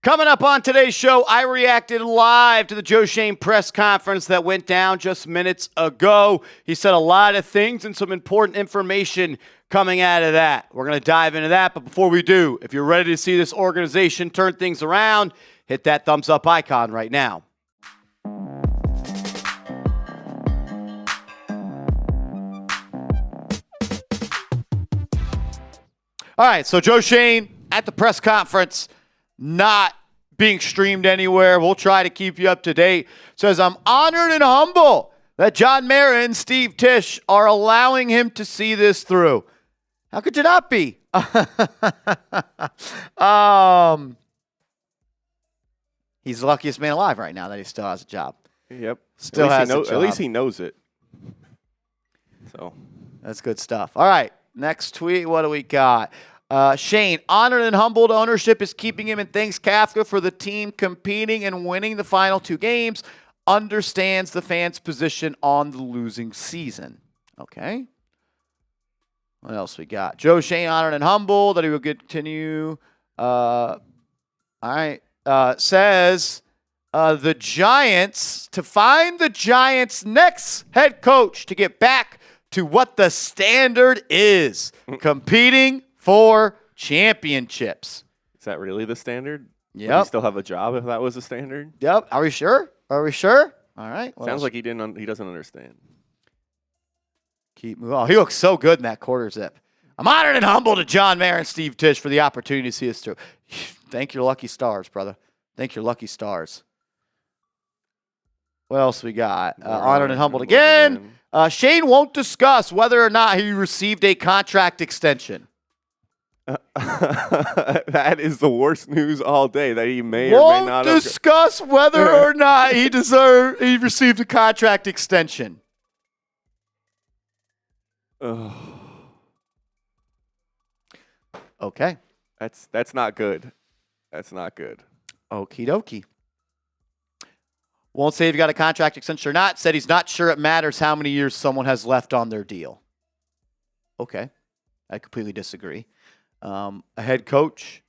Coming up on today's show, I reacted live to the Joe Schoen Press Conference that went down just minutes ago. He said a lot of things and some important information coming out of that. We're going to dive into that, but before we do, if you're ready to see this organization turn things around, hit that thumbs up icon right now. All right, so Joe Schoen at the press conference, not being streamed anywhere. We'll try to keep you up to date. Says, I'm honored and humble that John Mara and Steve Tisch are allowing him to see this through. How could you not be? He's the luckiest man alive right now that he still has a job. Yep. Still has a job. At least he knows it. So that's good stuff. All right, next tweet. What do we got? Schoen, honored and humbled ownership is keeping him in thanks Kafka for the team competing and winning the final two games. Understands the fans' position on the losing season. Okay. What else we got? Joe Schoen, honored and humbled that he will continue. All right. Says the Giants, to find the Giants' next head coach to get back to what the standard is, competing for championships. Is that really the standard? Yep. Would he still have a job if that was the standard? Yep. Are we sure? Are we sure? All right. Sounds like he doesn't understand. Keep moving. Oh, he looks so good in that quarter zip. I'm honored and humbled to John Mara and Steve Tisch for the opportunity to see us through. Thank your lucky stars, brother. Thank your lucky stars. What else we got? Honored and humbled again. Schoen won't discuss whether or not he received a contract extension. That is the worst news all day, that he may or may not won't discuss whether or not he received a contract extension. Okay. That's not good. That's not good. Okie dokie. Won't say if you got a contract extension or not. Said he's not sure it matters how many years someone has left on their deal. Okay. I completely disagree. A head coach.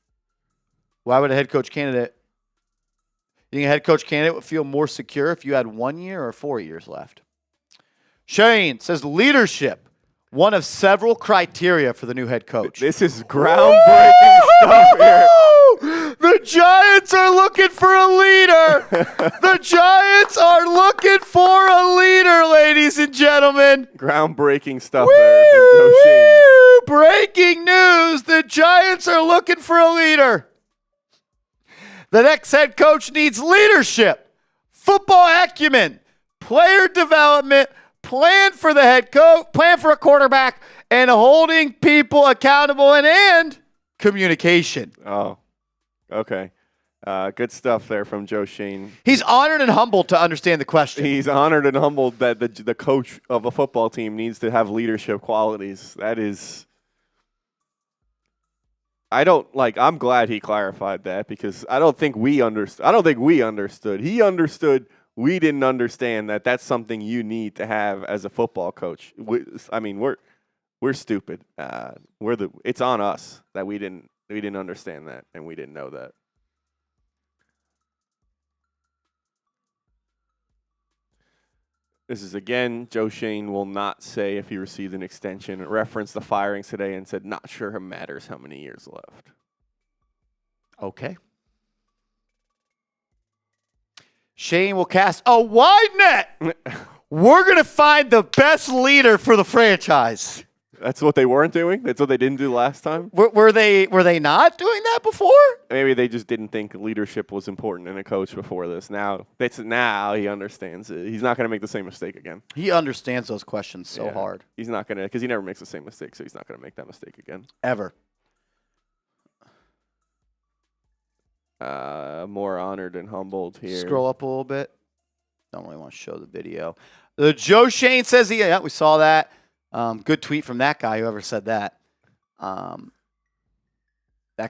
Why would a head coach candidate? You think a head coach candidate would feel more secure if you had 1 year or 4 years left? Schoen says leadership, one of several criteria for the new head coach. This is groundbreaking stuff here. The Giants are looking for a leader. The Giants are looking for a leader, ladies and gentlemen. Groundbreaking stuff there from Joe Schoen. Breaking news. The Giants are looking for a leader. The next head coach needs leadership, football acumen, player development, plan for the head coach, plan for a quarterback, and holding people accountable and communication. Oh, okay. Good stuff there from Joe Schoen. He's honored and humbled to understand the question. He's honored and humbled that the coach of a football team needs to have leadership qualities. That is, I'm glad he clarified that, because I don't think we understood. He understood. We didn't understand that that's something you need to have as a football coach. We're stupid. It's on us that we didn't understand that, and we didn't know that. This is, again, Joe Schoen will not say if he received an extension. It referenced the firings today and said, not sure it matters how many years left. Okay. Schoen will cast a wide net. We're going to find the best leader for the franchise. That's what they weren't doing? That's what they didn't do last time? Were they not doing that before? Maybe they just didn't think leadership was important in a coach before this. Now he understands it. He's not going to make the same mistake again. He understands those questions so hard. He's not going to, because he never makes the same mistake, so he's not going to make that mistake again. Ever. More honored and humbled here. Scroll up a little bit. Don't really want to show the video. The Joe Schoen says we saw that. Good tweet from that guy, whoever said that. That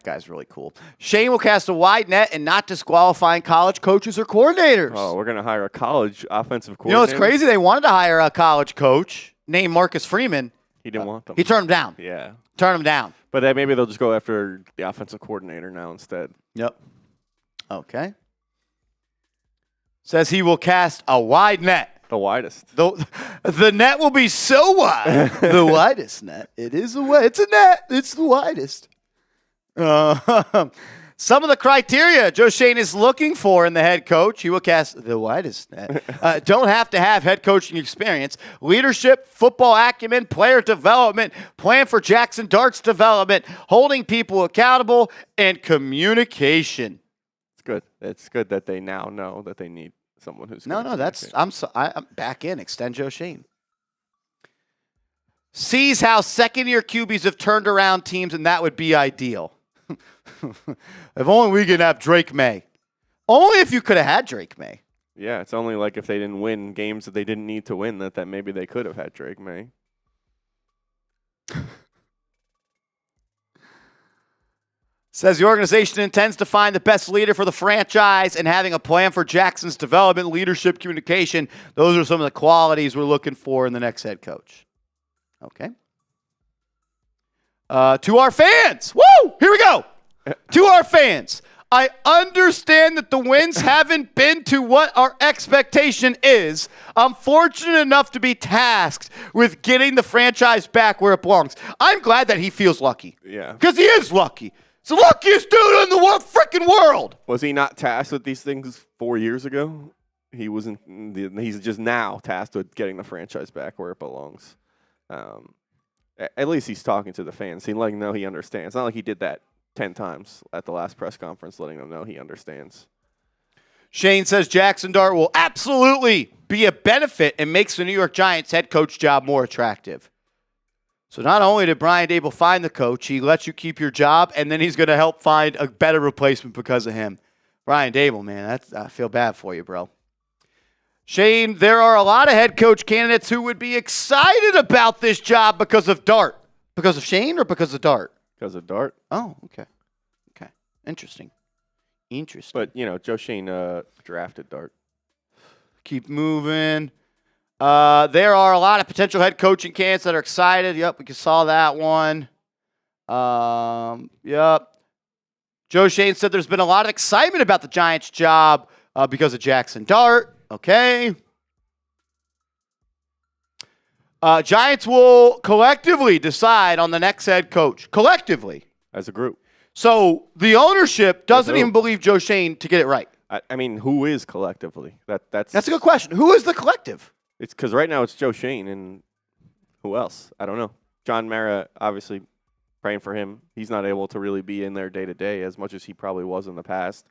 guy's really cool. Schoen will cast a wide net and not disqualifying college coaches or coordinators. Oh, we're going to hire a college offensive coordinator. You know, it's crazy. They wanted to hire a college coach named Marcus Freeman. He didn't want them. He turned him down. Yeah. Turned him down. But then maybe they'll just go after the offensive coordinator now instead. Yep. Okay. Says he will cast a wide net. The widest. The net will be so wide. The widest net. It's a net. It's the widest. Some of the criteria Joe Schoen is looking for in the head coach. He will cast the widest net. Don't have to have head coaching experience. Leadership, football acumen, player development, plan for Jaxson Dart's development, holding people accountable, and communication. It's good. It's good that they now know that they need someone who's I'm back in. Extend Joe Schoen. Sees how second-year QBs have turned around teams, and that would be ideal. If only we could have Drake May. Only if you could have had Drake May. Yeah, it's only like if they didn't win games that they didn't need to win that maybe they could have had Drake May. Says the organization intends to find the best leader for the franchise and having a plan for Jackson's development, leadership, communication. Those are some of the qualities we're looking for in the next head coach. Okay. To our fans. Woo! Here we go. To our fans. I understand that the wins haven't been to what our expectation is. I'm fortunate enough to be tasked with getting the franchise back where it belongs. I'm glad that he feels lucky. Yeah. Because he is lucky. It's the luckiest dude in the freaking world. Was he not tasked with these things 4 years ago? He wasn't. He's just now tasked with getting the franchise back where it belongs. At least he's talking to the fans. He's letting them know he understands. It's not like he did that 10 times at the last press conference, letting them know he understands. Schoen says Jaxson Dart will absolutely be a benefit and makes the New York Giants head coach job more attractive. So not only did Brian Daboll find the coach, he lets you keep your job, and then he's going to help find a better replacement because of him. Brian Daboll, man, I feel bad for you, bro. Schoen, there are a lot of head coach candidates who would be excited about this job because of Dart. Because of Schoen or because of Dart? Because of Dart. Oh, okay. Okay. Interesting. But, Joe Schoen drafted Dart. Keep moving. There are a lot of potential head coaching candidates that are excited. Yep, we saw that one. Yep. Joe Schoen said there's been a lot of excitement about the Giants' job because of Jaxson Dart. Okay. Giants will collectively decide on the next head coach. Collectively. As a group. So the ownership doesn't even believe Joe Schoen to get it right. I mean, who is collectively? That's a good question. Who is the collective? It's because right now it's Joe Schoen and who else? I don't know. John Mara, obviously, praying for him. He's not able to really be in there day to day as much as he probably was in the past.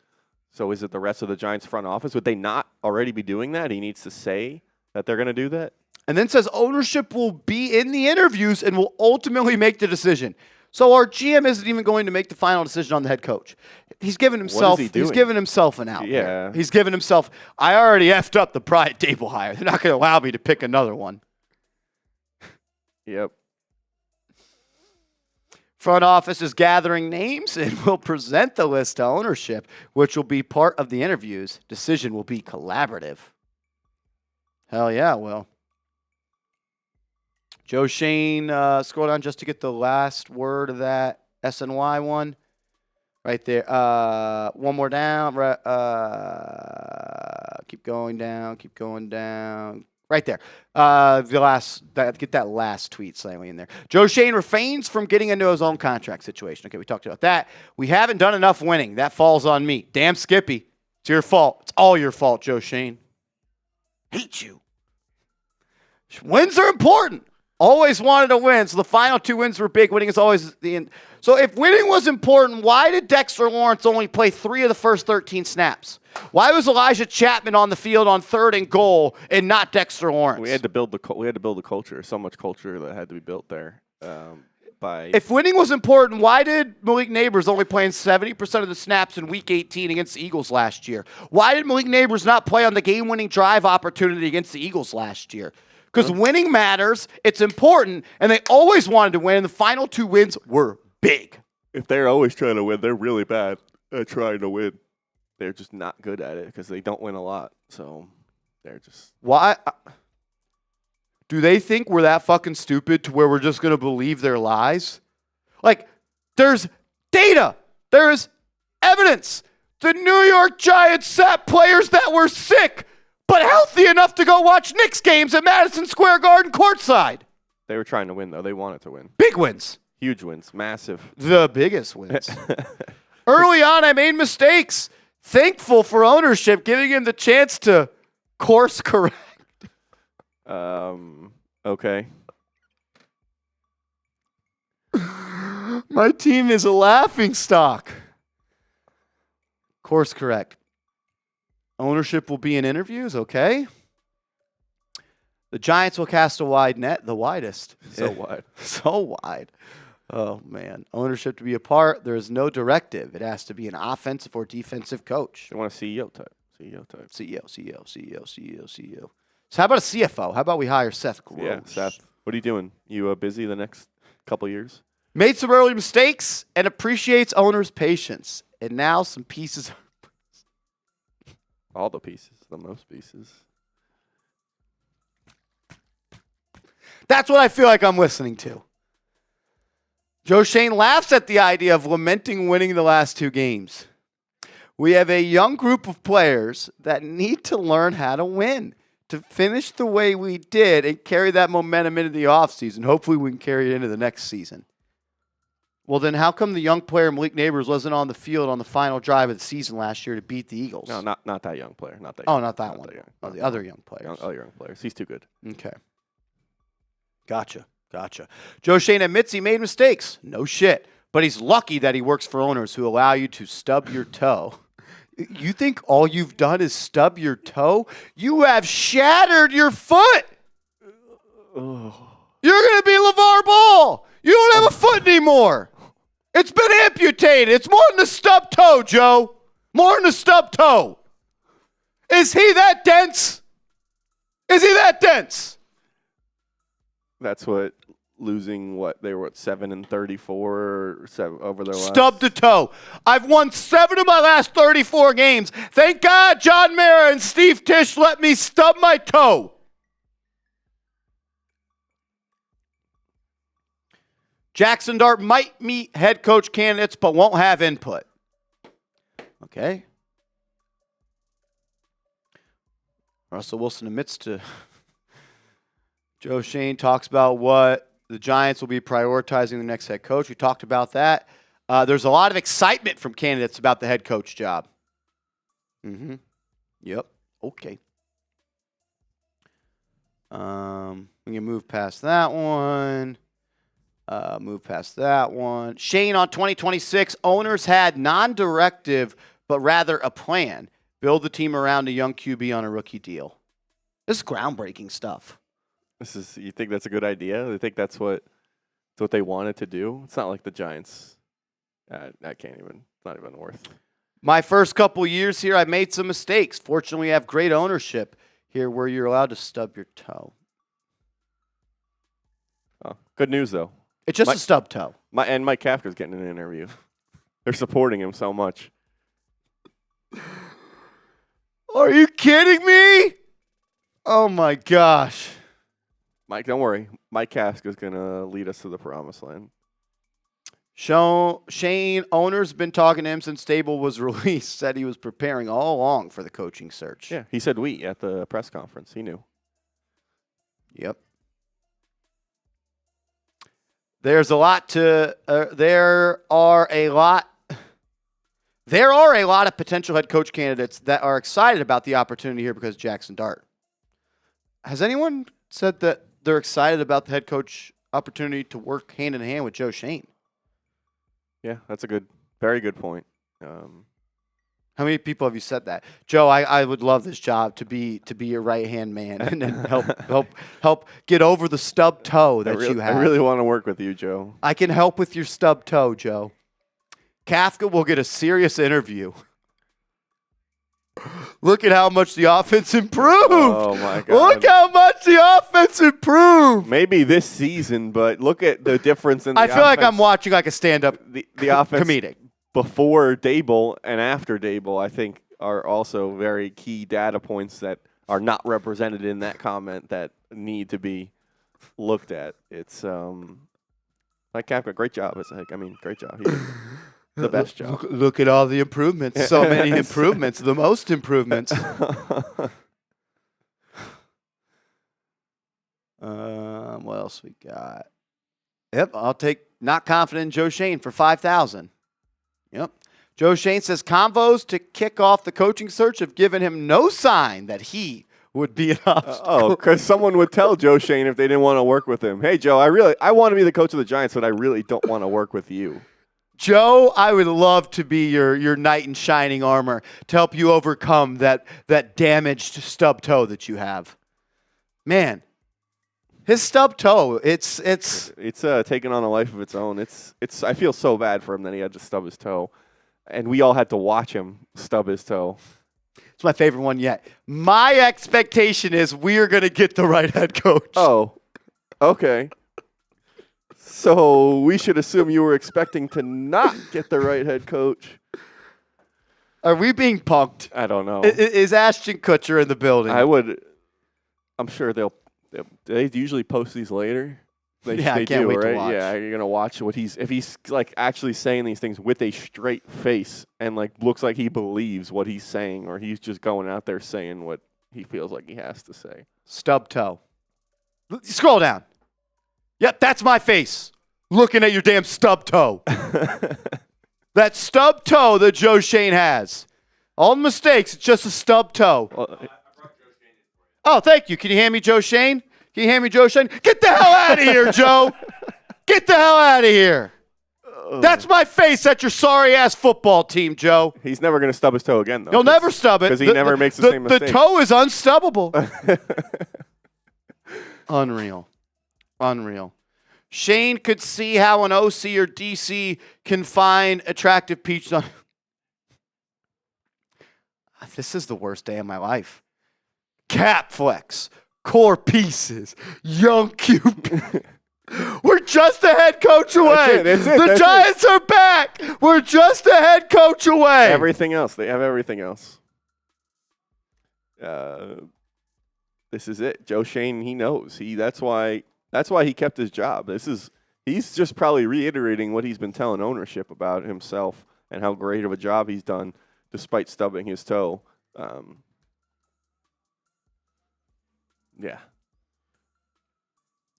So is it the rest of the Giants front office? Would they not already be doing that? He needs to say that they're going to do that? And then says ownership will be in the interviews and will ultimately make the decision. So our GM isn't even going to make the final decision on the head coach. He's given himself. He's given himself an out. Yeah. There. He's given himself. I already effed up the Brian Daboll hire. They're not going to allow me to pick another one. Yep. Front office is gathering names and will present the list to ownership, which will be part of the interviews. Decision will be collaborative. Hell yeah, well. Joe Schoen, scroll down just to get the last word of that SNY one. Right there. One more down. Keep going down. Keep going down. Right there. Get that last tweet slightly in there. Joe Schoen refrains from getting into his own contract situation. Okay, we talked about that. We haven't done enough winning. That falls on me. Damn Skippy. It's your fault. It's all your fault, Joe Schoen. Hate you. Wins are important. Always wanted to win, so the final 2 wins were big. Winning is always the end. So if winning was important, why did Dexter Lawrence only play 3 of the first 13 snaps? Why was Elijah Chapman on the field on 3rd and goal and not Dexter Lawrence? We had to build the culture. So much culture that had to be built there. If winning was important, why did Malik Neighbors only play in 70% of the snaps in Week 18 against the Eagles last year? Why did Malik Neighbors not play on the game-winning drive opportunity against the Eagles last year? Because winning matters, it's important, and they always wanted to win, and the final 2 wins were big. If they're always trying to win, they're really bad at trying to win. They're just not good at it because they don't win a lot. So they're just... Why? Do they think we're that fucking stupid to where we're just going to believe their lies? Like, there's data. There's evidence. The New York Giants sat players that were sick but healthy enough to go watch Knicks games at Madison Square Garden courtside. They were trying to win, though. They wanted to win. Big wins. Huge wins. Massive. The biggest wins. Early on, I made mistakes. Thankful for ownership, giving him the chance to course correct. Okay. My team is a laughingstock. Course correct. Ownership will be in interviews, okay? The Giants will cast a wide net, the widest. So wide. So wide. Oh, man. Ownership to be a part, there is no directive. It has to be an offensive or defensive coach. They want a CEO type. CEO. So how about a CFO? How about we hire Seth Gross? Yeah, Seth. What are you doing? You busy the next couple years? Made some early mistakes and appreciates owners' patience. And now some pieces. All the pieces. The most pieces. That's what I feel like I'm listening to. Joe Schoen laughs at the idea of lamenting winning the last 2 games. We have a young group of players that need to learn how to win, to finish the way we did and carry that momentum into the offseason. Hopefully we can carry it into the next season. Well, then how come the young player Malik Neighbors wasn't on the field on the final drive of the season last year to beat the Eagles? No, not that young player. Not that. Oh, young. not that one. The other young players. Young players. He's too good. Okay. Gotcha. Joe Schoen admits he made mistakes. No shit. But he's lucky that he works for owners who allow you to stub your toe. You think all you've done is stub your toe? You have shattered your foot. Oh. You're going to be LeVar Ball. You don't have a foot anymore. It's been amputated. It's more than a stub toe, Joe. More than a stub toe. Is he that dense? That's what losing they were 7-34 over their last. Stub to toe. I've won 7 of my last 34 games. Thank God John Mara and Steve Tisch let me stub my toe. Jaxson Dart might meet head coach candidates but won't have input. Okay. Russell Wilson admits to Joe Schoen talks about what the Giants will be prioritizing the next head coach. We talked about that. There's a lot of excitement from candidates about the head coach job. Yep. Okay. We can move past that one. Schoen on 2026. Owners had non-directive, but rather a plan. Build the team around a young QB on a rookie deal. This is groundbreaking stuff. You think that's a good idea? You think that's what they wanted to do? It's not like the Giants. That can't even. It's not even worth. My first couple years here, I made some mistakes. Fortunately, we have great ownership here where you're allowed to stub your toe. Oh, good news, though. It's just a stub toe. And Mike Kafka's getting an interview. They're supporting him so much. Are you kidding me? Oh, my gosh. Mike, don't worry. Mike Kafka's going to lead us to the promised land. Schoen, owner's been talking to him since Daboll was released. Said he was preparing all along for the coaching search. Yeah, he said we at the press conference. He knew. Yep. There are a lot of potential head coach candidates that are excited about the opportunity here because of Jaxson Dart. Has anyone said that they're excited about the head coach opportunity to work hand in hand with Joe Schoen? Yeah, that's a very good point. How many people have you said that? Joe, I would love this job to be your right-hand man and help get over the stub toe that you have. I really want to work with you, Joe. I can help with your stub toe, Joe. Kafka will get a serious interview. Look at how much the offense improved. Oh, my God. Look how much the offense improved. Maybe this season, but look at the difference in the offense. I feel like I'm watching like a stand-up the offense comedic. Before Daboll and after Daboll, I think, are also very key data points that are not represented in that comment that need to be looked at. It's Mike Kafka, great job. Great job. the best job. Look at all the improvements. So many improvements. The most improvements. What else we got? Yep, I'll take not confident in Joe Schoen for $5,000. Yep. Joe Schoen says convos to kick off the coaching search have given him no sign that he would be an obstacle. Because someone would tell Joe Schoen if they didn't want to work with him. Hey, Joe, I want to be the coach of the Giants, but I really don't want to work with you. Joe, I would love to be your knight in shining armor to help you overcome that damaged stub toe that you have. Man, his stub toe, it's taken on a life of its own. I feel so bad for him that he had to stub his toe, and we all had to watch him stub his toe. It's my favorite one yet. My expectation is we are going to get the right head coach. Oh, okay. So we should assume you were expecting to not get the right head coach. Are we being punked? I don't know. Is Ashton Kutcher in the building? I'm sure they usually post these later. They can't do, wait right? to watch. Yeah, you're gonna watch if he's like actually saying these things with a straight face and like looks like he believes what he's saying, or he's just going out there saying what he feels like he has to say. Stub toe. Scroll down. Yep, that's my face. Looking at your damn stub toe. That stub toe that Joe Schoen has. All the mistakes, it's just a stub toe. Oh, thank you. Can you hand me Joe Schoen? Can you hand me Joe Schoen? Get the hell out of here, Joe. Get the hell out of here. That's my face at your sorry-ass football team, Joe. He's never going to stub his toe again, though. He'll never stub it. Because he never makes the same mistake. The toe is unstubbable. Unreal. Shane could see how an OC or DC can find attractive peaches on. This is the worst day of my life. Cap flex, core pieces, young QB. We're just a head coach away. That's it. The Giants are back. We're just a head coach away. Everything else. They have everything else. This is it. Joe Schoen, he knows. That's why he kept his job. He's just probably reiterating what he's been telling ownership about himself and how great of a job he's done despite stubbing his toe. Yeah.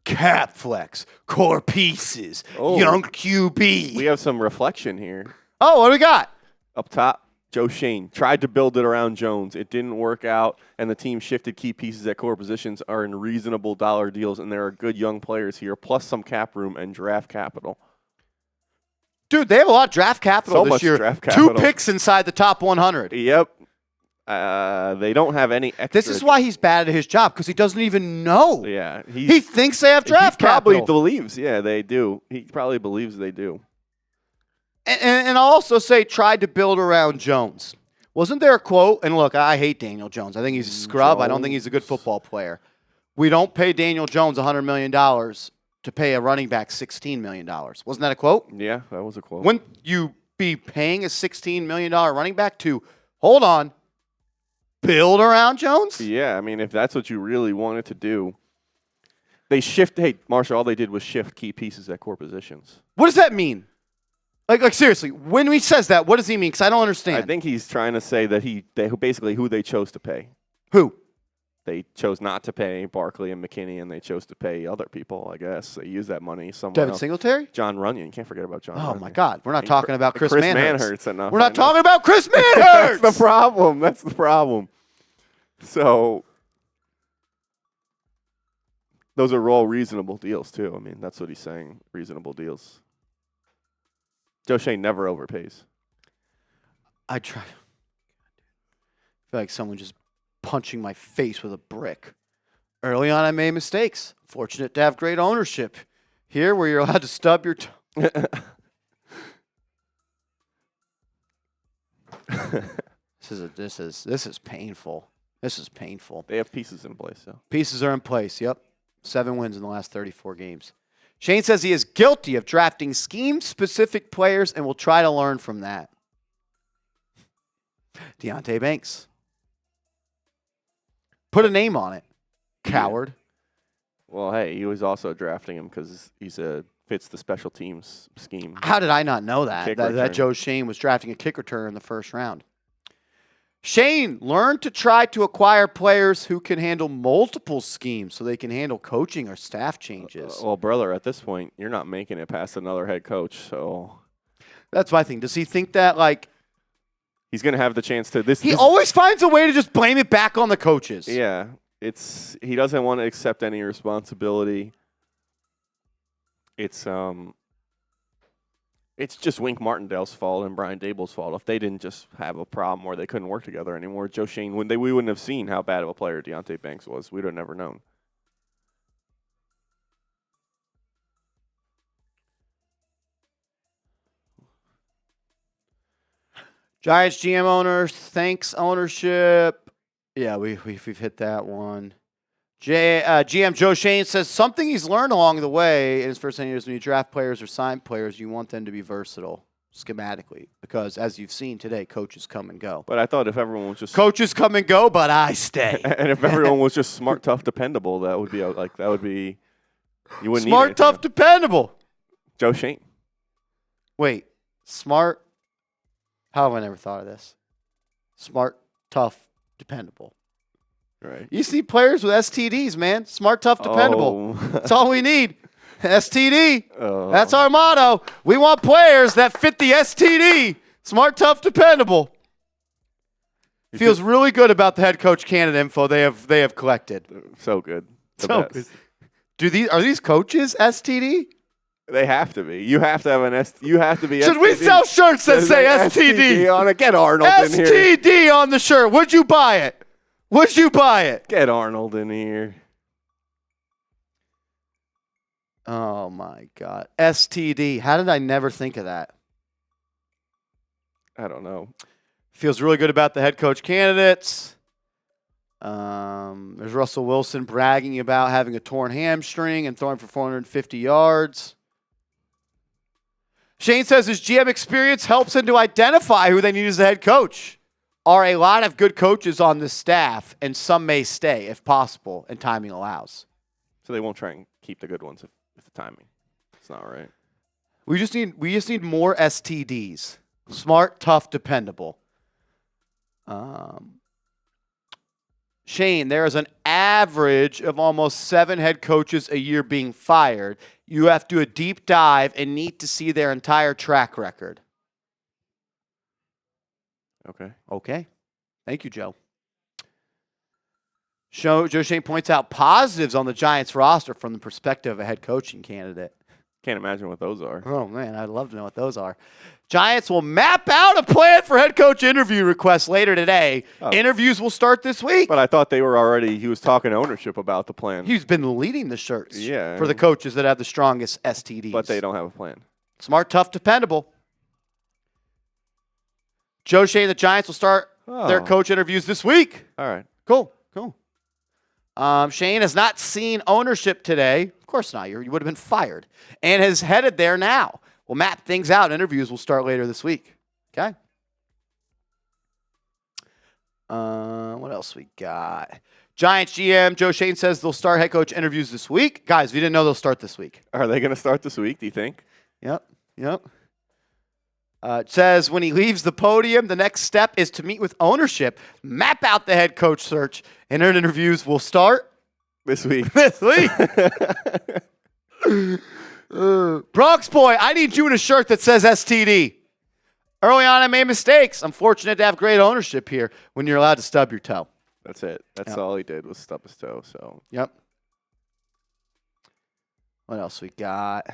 Cap flex, core pieces, young QB. We have some reflection here. Oh, what do we got? Up top, Joe Schoen tried to build it around Jones. It didn't work out, and the team shifted key pieces at core positions are in reasonable dollar deals, and there are good young players here, plus some cap room and draft capital. Dude, they have a lot of draft capital this year. Draft capital. 2 picks inside the top 100. Yep. They don't have any extra. This is why he's bad at his job, because he doesn't even know. Yeah. He thinks they have draft capital. He probably believes, they do. He probably believes they do. And I'll also say tried to build around Jones. Wasn't there a quote? And look, I hate Daniel Jones. I think he's a scrub. I don't think he's a good football player. We don't pay Daniel Jones $100 million to pay a running back $16 million. Wasn't that a quote? Yeah, that was a quote. Wouldn't you be paying a $16 million running back to, hold on, build around Jones? Yeah, I mean, if that's what you really wanted to do. Hey, Marshall, all they did was shift key pieces at core positions. What does that mean? Like seriously, when he says that, what does he mean? Because I don't understand. I think he's trying to say that basically who they chose to pay. Who? They chose not to pay Barkley and McKinney, and they chose to pay other people, I guess. They used that money somewhere Devin else. Singletary? John Runyon. Can't forget about John Runyon. Oh, my God. We're not talking about Chris Manhurts. Enough. We're not talking about Chris Manhurts. That's the problem. So those are all reasonable deals, too. I mean, that's what he's saying, reasonable deals. Joe Schoen never overpays. I try. I feel like someone just punching my face with a brick. Early on, I made mistakes. Fortunate to have great ownership. Here, where you're allowed to stub your toe. This is painful. This is painful. They have pieces in place, though. Pieces are in place. Yep, 7 wins in the last 34 games. Shane says he is guilty of drafting scheme-specific players and will try to learn from that. Deontay Banks. Put a name on it, coward. Well, hey, he was also drafting him because he's a fits the special teams scheme. How did I not know that? That Joe Schoen was drafting a kick returner in the first round. Shane, learn to try to acquire players who can handle multiple schemes so they can handle coaching or staff changes. Well, brother, at this point, you're not making it past another head coach, so that's my thing. Does he think that, like, he's going to have the chance to He always finds a way to just blame it back on the coaches. Yeah. He doesn't want to accept any responsibility. It's just Wink Martindale's fault and Brian Daboll's fault. If they didn't just have a problem where they couldn't work together anymore, Joe Schoen, we wouldn't have seen how bad of a player Deonte Banks was. We'd have never known. Giants GM owners, thanks ownership. Yeah, we've hit that one. GM Joe Schoen says something he's learned along the way in his first 10 years when you draft players or sign players, you want them to be versatile schematically because, as you've seen today, coaches come and go. But I thought if everyone was just coaches come and go, but I stay. And if everyone was just smart, tough, dependable, that would be you wouldn't smart, need tough, dependable. Joe Schoen. Wait, smart. How have I never thought of this? Smart, tough, dependable. Right. You see players with STDs, man. Smart, tough, dependable. Oh. That's all we need. STD. Oh. That's our motto. We want players that fit the STD. Smart, tough, dependable. Feels really good about the head coach candidate info they have collected. So good. So good. Are these coaches STD? They have to be. You have to have an You have to be. Should STD. we sell shirts that say STD on it? Get Arnold in here. STD on the shirt. Would you buy it? Would you buy it? Get Arnold in here. Oh, my God. STD. How did I never think of that? I don't know. Feels really good about the head coach candidates. There's Russell Wilson bragging about having a torn hamstring and throwing for 450 yards. Shane says his GM experience helps him to identify who they need as the head coach. Are a lot of good coaches on the staff, and some may stay if possible and timing allows. So they won't try and keep the good ones if the timing. It's not right. We just need more STDs. Smart, tough, dependable. Shane, there is an average of almost 7 head coaches a year being fired. You have to do a deep dive and need to see their entire track record. Okay. Thank you, Joe. Joe Schoen points out positives on the Giants roster from the perspective of a head coaching candidate. Can't imagine what those are. Oh, man, I'd love to know what those are. Giants will map out a plan for head coach interview requests later today. Oh. Interviews will start this week. But I thought he was talking to ownership about the plan. He's been leading the shirts for the coaches that have the strongest STDs. But they don't have a plan. Smart, tough, dependable. Joe Schoen, the Giants will start their coach interviews this week. All right. Cool. Shane has not seen ownership today. Of course not. You would have been fired. And is headed there now. We'll map things out. Interviews will start later this week. Okay? What else we got? Giants GM Joe Schoen says they'll start head coach interviews this week. Guys, we didn't know they'll start this week. Are they going to start this week, do you think? Yep. It says when he leaves the podium, the next step is to meet with ownership, map out the head coach search, and interviews will start this week. Bronx boy, I need you in a shirt that says STD. Early on, I made mistakes. I'm fortunate to have great ownership here when you're allowed to stub your toe. That's it. That's all he did was stub his toe. So. Yep. What else we got?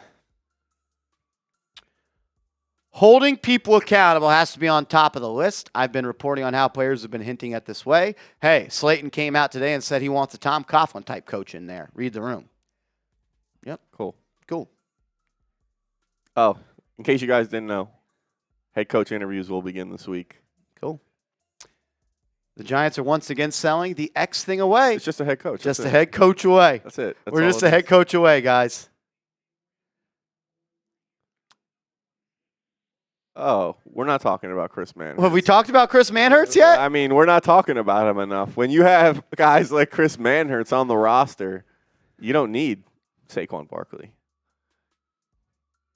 Holding people accountable has to be on top of the list. I've been reporting on how players have been hinting at this way. Hey, Slayton came out today and said he wants a Tom Coughlin type coach in there. Read the room. Yep. Cool. Oh, in case you guys didn't know, head coach interviews will begin this week. Cool. The Giants are once again selling the X thing away. It's just a head coach. Just a head coach away. That's it. We're just a head coach away, guys. Oh, we're not talking about Chris Manhertz. Well, have we talked about Chris Manhertz yet? I mean, we're not talking about him enough. When you have guys like Chris Manhertz on the roster, you don't need Saquon Barkley.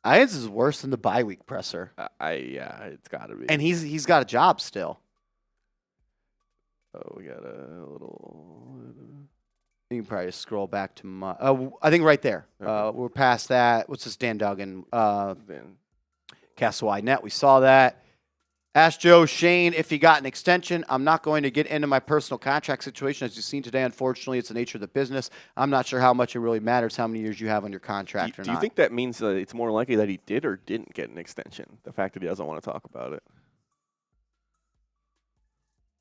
I think this is worse than the bye week presser. Yeah, it's got to be. And he's got a job still. Oh, we got a little. You can probably just scroll back to my. I think right there. Okay. We're past that. What's this? Dan Duggan. Then Castle Wide Net. We saw that. Ask Joe Schoen if he got an extension. I'm not going to get into my personal contract situation. As you've seen today, unfortunately, it's the nature of the business. I'm not sure how much it really matters how many years you have on your contract or not. Do you think that means that it's more likely that he did or didn't get an extension? The fact that he doesn't want to talk about it.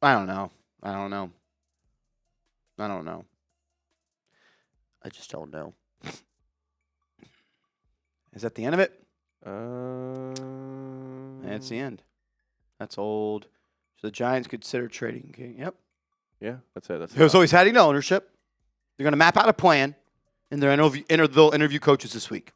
I don't know. I just don't know. Is that the end of it? That's the end. That's old. So the Giants consider trading King. Yep. Yeah, that's it. It was always heading to ownership. They're going to map out a plan, and they'll interview coaches this week.